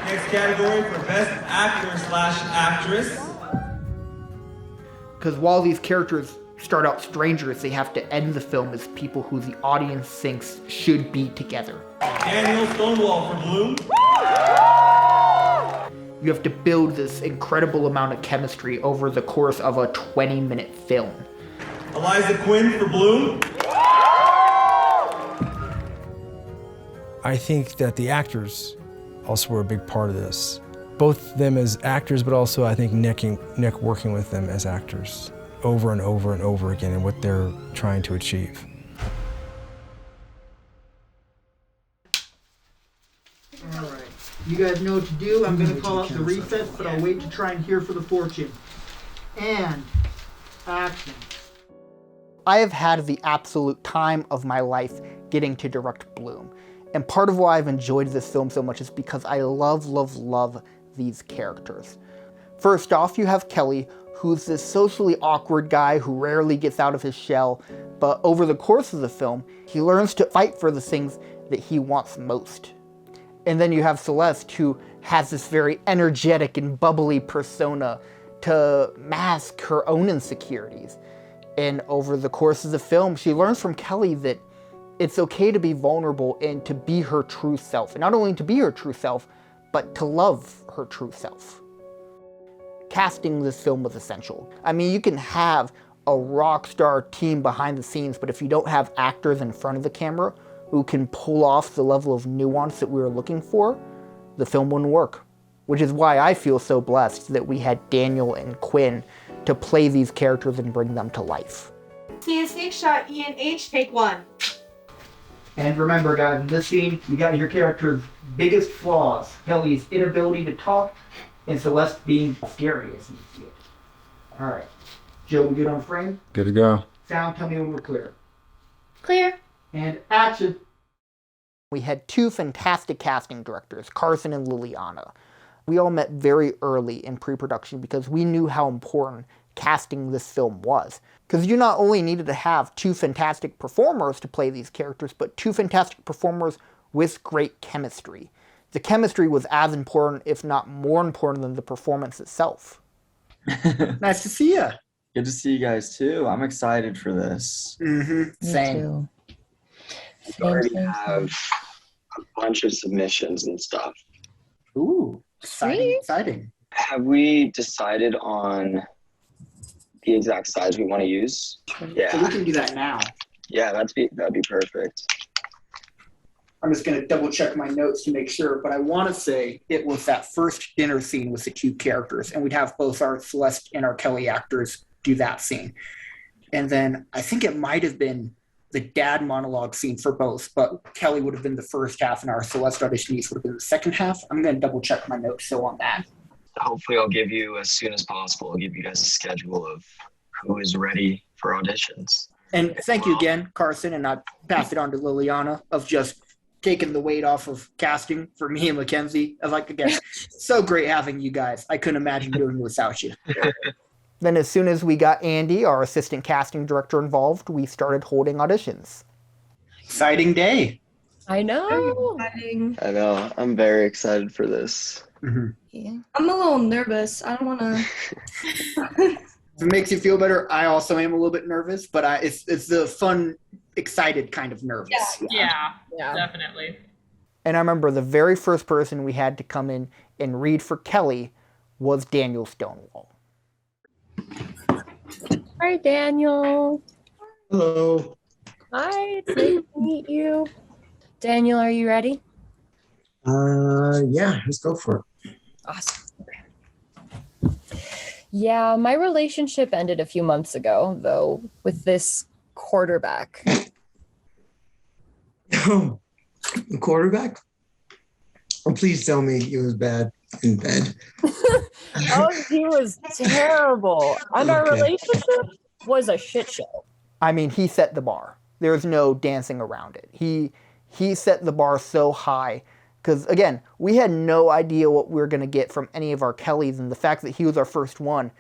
Next category for Best Actor/Actress. Because while these characters start out strangers, they have to end the film as people who the audience thinks should be together. Daniel Stonewall for Bloom. You have to build this incredible amount of chemistry over the course of a 20-minute film. Eliza Quinn for Bloom. I think that the actors also were a big part of this. Both them as actors, but also I think Nick working with them as actors over and over and over again and what they're trying to achieve. All right. You guys know what to do. I'm going to call out the recess, but I'll wait to try and hear for the fortune. And action. I have had the absolute time of my life getting to direct Bloom. And part of why I've enjoyed this film so much is because I love these characters. First off, you have Kelly, who's this socially awkward guy who rarely gets out of his shell, but over the course of the film, he learns to fight for the things that he wants most. And then you have Celeste, who has this very energetic and bubbly persona to mask her own insecurities. And over the course of the film, she learns from Kelly that it's okay to be vulnerable and to be her true self. And not only to be her true self, but to love her true self. Casting this film was essential. I mean, you can have a rock star team behind the scenes, but if you don't have actors in front of the camera who can pull off the level of nuance that we were looking for, the film wouldn't work. Which is why I feel so blessed that we had Daniel and Quinn to play these characters and bring them to life. CNC shot E and H, take one. And remember, guys, in this scene, you got your character's biggest flaws. Kelly's inability to talk, and Celeste being scary as you see it. All right. Joe, we good on frame? Good to go. Sound, tell me when we're clear. Clear. And action. We had two fantastic casting directors, Carson and Liliana. We all met very early in pre-production because we knew how important casting this film was. Because you not only needed to have two fantastic performers to play these characters, but two fantastic performers with great chemistry. The chemistry was as important, if not more important, than the performance itself. Nice to see you. Good to see you guys too. I'm excited for this. Same. We already have a bunch of submissions and stuff. Ooh, exciting. Have we decided on the exact size we want to use? Yeah. So we can do that now. Yeah, that'd be perfect. I'm just going to double check my notes to make sure, but I want to say it was that first dinner scene with the two characters, and we'd have both our Celeste and our Kelly actors do that scene. And then I think it might have been the dad monologue scene for both, but Kelly would have been the first half and our Celeste auditionees would have been the second half. I'm going to double check my notes so on that. Hopefully I'll give you, as soon as possible, I'll give you guys a schedule of who is ready for auditions. And thank you again, Carson, and I pass it on to Liliana of just taking the weight off of casting for me and Mackenzie. Again, so great having you guys. I couldn't imagine doing it without you. Then as soon as we got Andy, our assistant casting director, involved, we started holding auditions. Exciting day. I know. I know. I'm very excited for this. Mm-hmm. Yeah. I'm a little nervous. I don't want to. If it makes you feel better, I also am a little bit nervous, but it's the fun, excited kind of nervous. Yeah, definitely. And I remember the very first person we had to come in and read for Kelly was Daniel Stonewall. Hi, Daniel. Hello. Hi, it's nice to meet you. Daniel, are you ready? Yeah, let's go for it. Awesome. Okay. Yeah, my relationship ended a few months ago, though, with this quarterback. Oh, the quarterback? Oh, please tell me he was bad in bed. Oh, he was terrible. And our relationship was a shit show. I mean, he set the bar. There's no dancing around it. He set the bar so high. Because, again, we had no idea what we were going to get from any of our Kellys, and the fact that he was our first one,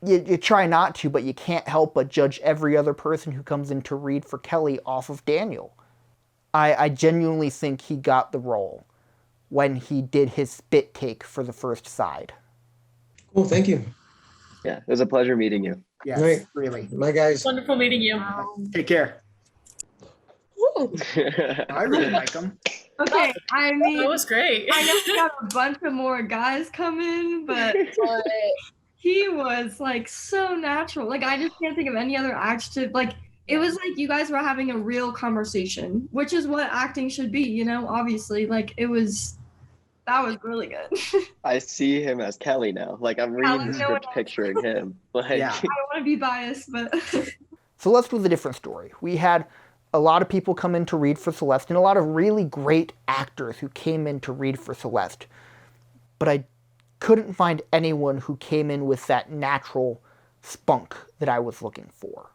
you try not to, but you can't help but judge every other person who comes in to read for Kelly off of Daniel. I genuinely think he got the role. when he did his spit take for the first side. Cool, thank you. Yeah, it was a pleasure meeting you. Yes, Right. really. My guys. Wonderful meeting you. Take care. I really like him. Okay, I mean, That was great. I know we got a bunch of more guys coming, but he was like so natural. Like I just can't think of any other adjective. Like it was like you guys were having a real conversation, which is what acting should be, you know, obviously. Like that was really good. I see him as Kelly now. Like I'm reading the script picturing him. Like Yeah. I don't want to be biased, but Celeste was a different story. We had a lot of people come in to read for Celeste and a lot of really great actors who came in to read for Celeste. But I couldn't find anyone who came in with that natural spunk that I was looking for.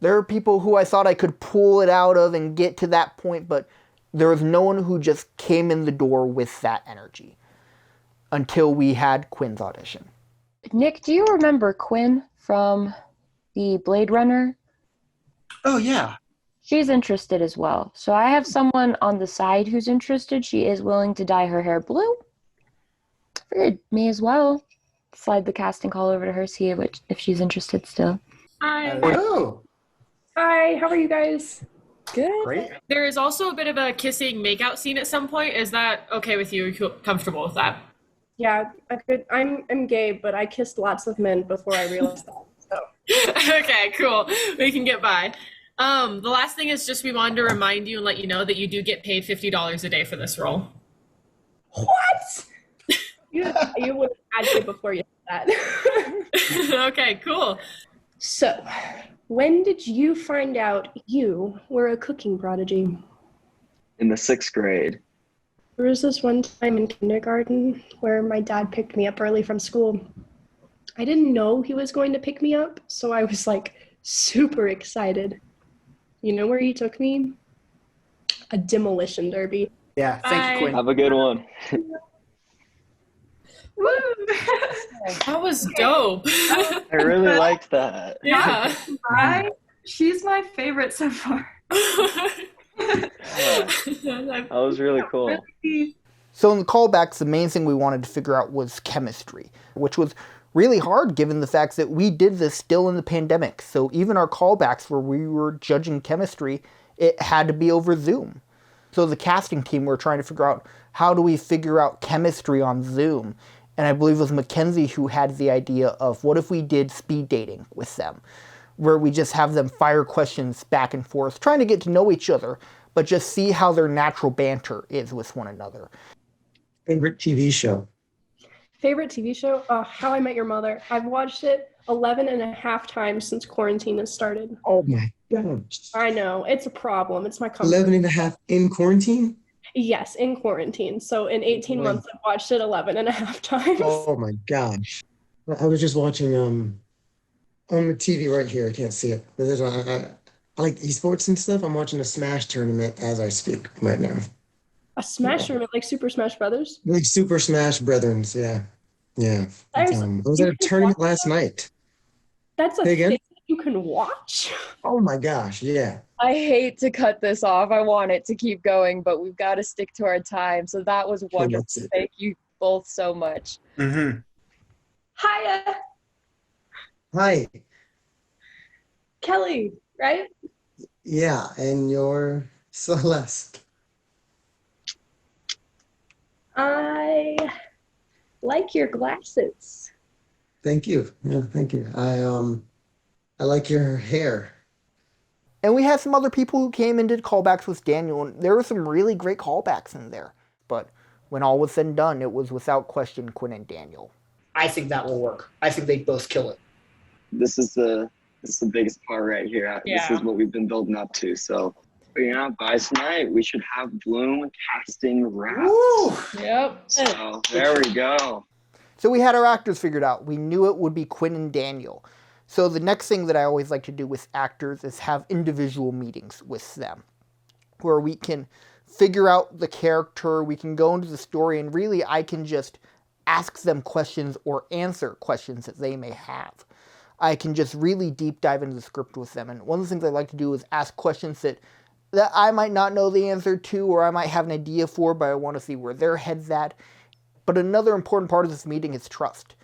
There are people who I thought I could pull it out of and get to that point, but there was no one who just came in the door with that energy until we had Quinn's audition. Nick, do you remember Quinn from the Blade Runner? Oh, yeah. She's interested as well. So I have someone on the side who's interested. She is willing to dye her hair blue. Figured me as well. Slide the casting call over to her, see if she's interested still. Hi. Oh, Hi, how are you guys? Good. great. There is also a bit of a kissing makeout scene at some point. Is that okay with you? Are you comfortable with that? Yeah, I'm gay, but I kissed lots of men before I realized that. So. Okay, cool. We can get by. The last thing is just we wanted to remind you and let you know that you do get paid $50 a day for this role. What? You would have had to before you said that. Okay, cool. So, when did you find out you were a cooking prodigy? in the 6th grade. There was this one time in kindergarten where my dad picked me up early from school. I didn't know he was going to pick me up, so I was like super excited. You know where he took me? A demolition derby. Yeah, thank you, Quinn. Have a good one. That was dope. I really liked that. Yeah. She's my favorite so far. That was really cool. So in the callbacks, the main thing we wanted to figure out was chemistry, which was really hard given the fact that we did this still in the pandemic. So even our callbacks where we were judging chemistry, it had to be over Zoom. So the casting team were trying to figure out how do we figure out chemistry on Zoom. And I believe it was Mackenzie who had the idea of what if we did speed dating with them, where we just have them fire questions back and forth, trying to get to know each other, but just see how their natural banter is with one another. Favorite TV show? Favorite TV show? How I Met Your Mother. I've watched it 11 and a half times since quarantine has started. Oh my gosh. I know, it's a problem. It's my comfort. 11 and a half in quarantine? Yes, in quarantine. So in 18 months, I've watched it 11 and a half times. Oh my gosh. I was just watching on the TV right here. I can't see it. But there's I like esports and stuff. I'm watching a Smash tournament as I speak right now. A Smash tournament, like Super Smash Brothers? Like Super Smash Brethrens, yeah. Yeah. I was at a tournament last night. That's a Say again? thing you can watch? Oh my gosh, yeah. I hate to cut this off. I want it to keep going, but we've got to stick to our time. So that was wonderful. Thank you both so much. Mm-hmm. Hiya, Hi. Kelly, right? Yeah, and you're Celeste. I like your glasses. Thank you. Yeah, thank you. I like your hair. And we had some other people who came and did callbacks with Daniel, and there were some really great callbacks in there. But when all was said and done, it was without question Quinn and Daniel. I think that will work. I think they'd both kill it. This is the biggest part right here. Yeah. This is what we've been building up to. So, but yeah, by tonight we should have Bloom casting wrapped. Woo! Yep. So there we go. So we had our actors figured out. We knew it would be Quinn and Daniel. So the next thing that I always like to do with actors is have individual meetings with them, where we can figure out the character, we can go into the story, and really I can just ask them questions or answer questions that they may have. I can just really deep dive into the script with them. And one of the things I like to do is ask questions that that I might not know the answer to, or I might have an idea for, but I want to see where their head's at. But another important part of this meeting is trust.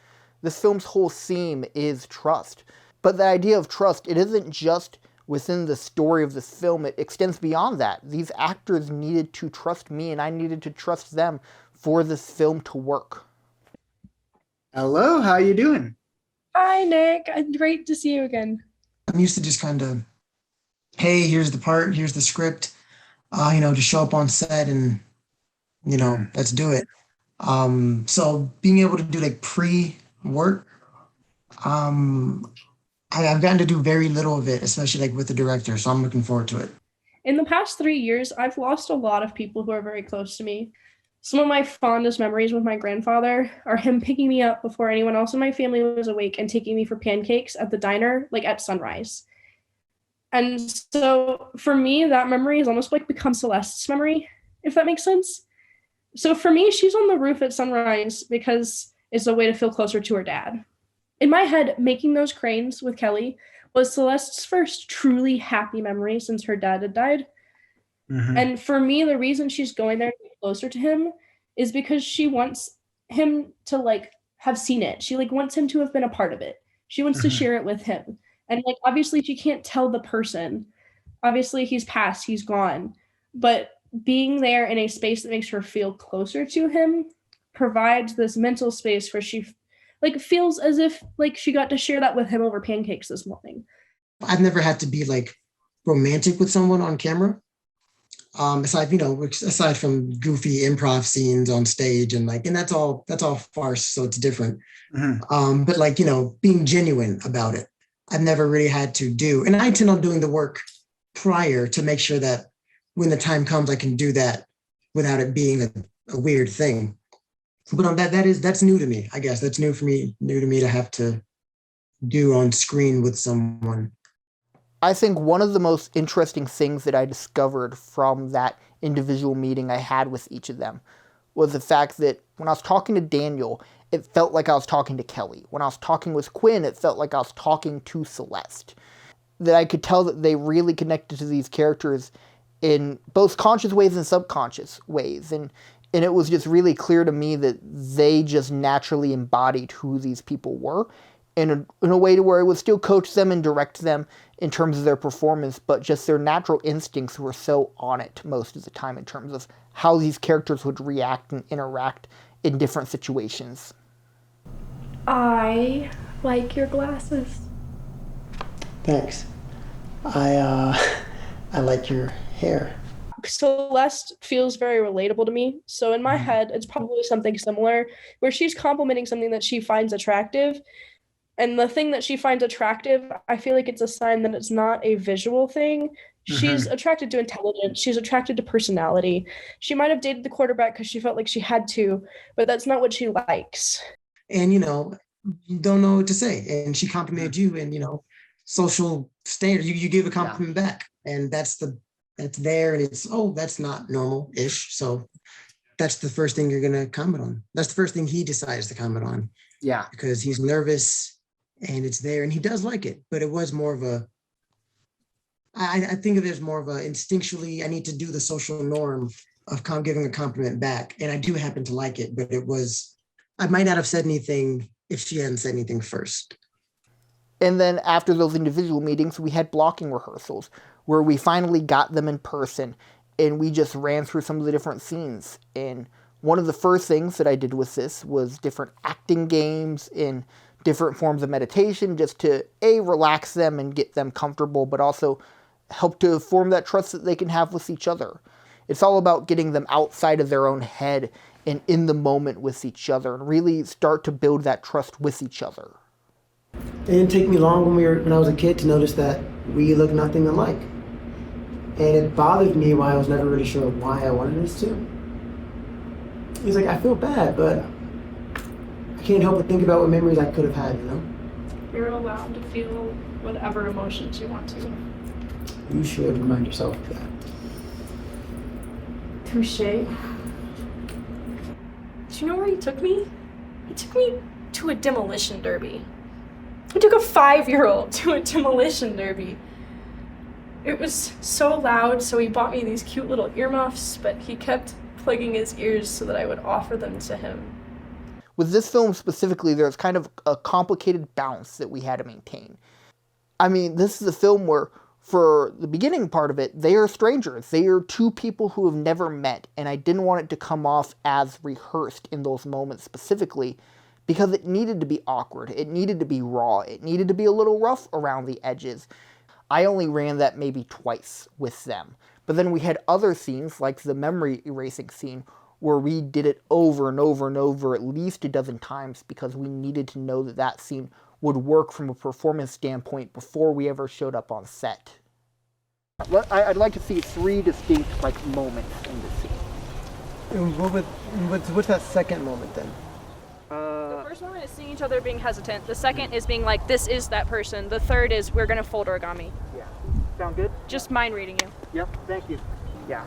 This film's whole theme is trust. But the idea of trust, it isn't just within the story of this film, it extends beyond that. These actors needed to trust me, and I needed to trust them for this film to work. Hello, how you doing? Hi, Nick. Great to see you again. I'm used to just kind of, hey, here's the part, here's the script, just show up on set and, let's do it. So being able to do like pre-work, I've gotten to do very little of it, especially like with the director. So I'm looking forward to it. In the past 3 years, I've lost a lot of people who are very close to me. Some of my fondest memories with my grandfather are him picking me up before anyone else in my family was awake and taking me for pancakes at the diner, like at sunrise. And so for me, that memory has almost like become Celeste's memory, if that makes sense. So for me, she's on the roof at sunrise because it's a way to feel closer to her dad. In my head, making those cranes with Kelly was Celeste's first truly happy memory since her dad had died. Mm-hmm. And for me, the reason she's going there to be closer to him is because she wants him to like have seen it. She like wants him to have been a part of it. She wants to share it with him. And like, obviously she can't tell the person. Obviously he's passed, he's gone. But being there in a space that makes her feel closer to him provides this mental space where she like feels as if like she got to share that with him over pancakes this morning. I've never had to be like romantic with someone on camera. Aside from goofy improv scenes on stage and that's all farce, so it's different. Mm-hmm. But being genuine about it, I've never really had to do, and I intend on doing the work prior to make sure that when the time comes, I can do that without it being a weird thing. But that's new to me. I guess that's new to me to have to do on screen with someone. I think one of the most interesting things that I discovered from that individual meeting I had with each of them was the fact that when I was talking to Daniel, it felt like I was talking to Kelly. When I was talking with Quinn, it felt like I was talking to Celeste. That I could tell that they really connected to these characters in both conscious ways and subconscious ways. And it was just really clear to me that they just naturally embodied who these people were in a way to where it would still coach them and direct them in terms of their performance, but just their natural instincts were so on it most of the time in terms of how these characters would react and interact in different situations. I like your glasses. Thanks. I like your hair. Celeste feels very relatable to me. So in my head, it's probably something similar where she's complimenting something that she finds attractive. And the thing that she finds attractive, I feel like it's a sign that it's not a visual thing. She's attracted to intelligence. She's attracted to personality. She might have dated the quarterback because she felt like she had to, but that's not what she likes. And, you don't know what to say. And she complimented you and, social standard. You give a compliment back. And that's there. And it's, that's not normal-ish. So that's the first thing you're going to comment on. That's the first thing he decides to comment on. Yeah. Because he's nervous. And it's there, and he does like it, but it was more of I think of it as more of a instinctually, I need to do the social norm of giving a compliment back. And I do happen to like it, but I might not have said anything if she hadn't said anything first. And then after those individual meetings, we had blocking rehearsals where we finally got them in person and we just ran through some of the different scenes. And one of the first things that I did with this was different acting games and different forms of meditation just to relax them and get them comfortable, but also help to form that trust that they can have with each other. It's all about getting them outside of their own head and in the moment with each other and really start to build that trust with each other. It didn't take me long when I was a kid to notice that we look nothing alike. And it bothered me why I was never really sure why I wanted this to. He's like, I feel bad, but I can't help but think about what memories I could have had, You're allowed to feel whatever emotions you want to. You should remind yourself of that. Touche. Do you know where he took me? He took me to a demolition derby. He took a 5-year-old to a demolition derby. It was so loud, so he bought me these cute little earmuffs, but he kept plugging his ears so that I would offer them to him. With this film specifically, there's kind of a complicated balance that we had to maintain. I mean, this is a film where, for the beginning part of it, they are strangers. They are two people who have never met, and I didn't want it to come off as rehearsed in those moments specifically, because it needed to be awkward, it needed to be raw, it needed to be a little rough around the edges. I only ran that maybe twice with them. But then we had other scenes, like the memory erasing scene, where we did it over and over and over at least a dozen times because we needed to know that that scene would work from a performance standpoint before we ever showed up on set. I'd like to see 3 distinct moments in this scene. What's that second moment then? The first one is seeing each other being hesitant. The second is being like, this is that person. The third is, we're gonna fold origami. Yeah. Sound good? Just mind reading you. Yep, thank you. Yeah.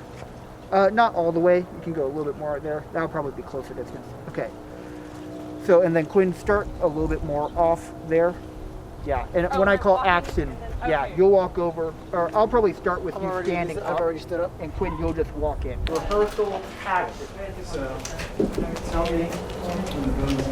Not all the way. You can go a little bit more there. That'll probably be closer distance. Okay. So, and then Quinn, start a little bit more off there. Yeah, and when I call action, yeah, you'll walk over, or I'll probably start with you standing up. I've already stood up. And Quinn, you'll just walk in. Rehearsal, action. So, tell me when the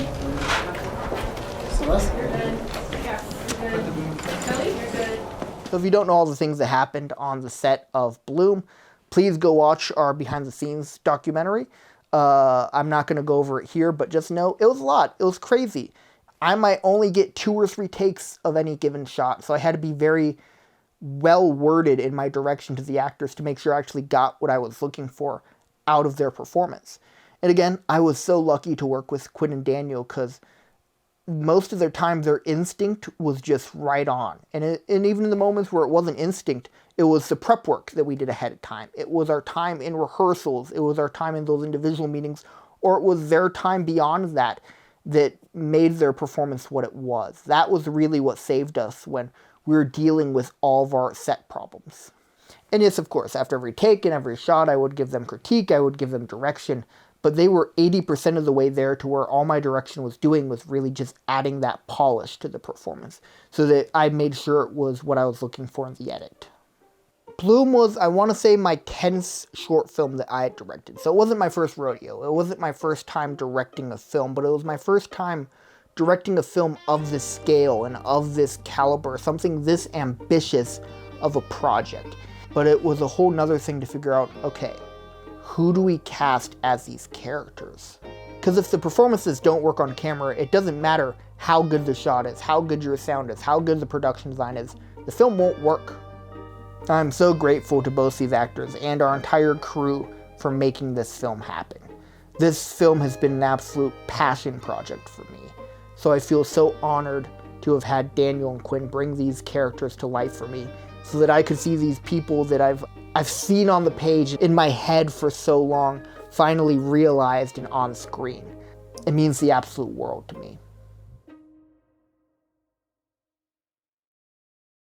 So if you don't know all the things that happened on the set of Bloom, please go watch our behind the scenes documentary. I'm not going to go over it here, but just know it was a lot. It was crazy. I might only get 2 or 3 takes of any given shot, so I had to be very well worded in my direction to the actors to make sure I actually got what I was looking for out of their performance. And again, I was so lucky to work with Quinn and Daniel because most of their time, their instinct was just right on. And even in the moments where it wasn't instinct, it was the prep work that we did ahead of time. It was our time in rehearsals. It was our time in those individual meetings, or it was their time beyond that that made their performance what it was. That was really what saved us when we were dealing with all of our set problems. And yes, of course, after every take and every shot, I would give them critique, I would give them direction, but they were 80% of the way there to where all my direction was doing was really just adding that polish to the performance so that I made sure it was what I was looking for in the edit. Bloom was, I want to say, my 10th short film that I had directed. So it wasn't my first rodeo. It wasn't my first time directing a film, but it was my first time directing a film of this scale and of this caliber, something this ambitious of a project. But it was a whole nother thing to figure out, okay, who do we cast as these characters? Because if the performances don't work on camera, it doesn't matter how good the shot is, how good your sound is, how good the production design is, the film won't work. I'm so grateful to both these actors and our entire crew for making this film happen. This film has been an absolute passion project for me, so I feel so honored to have had Daniel and Quinn bring these characters to life for me so that I could see these people that I've seen on the page in my head for so long finally realized and on screen. It means the absolute world to me.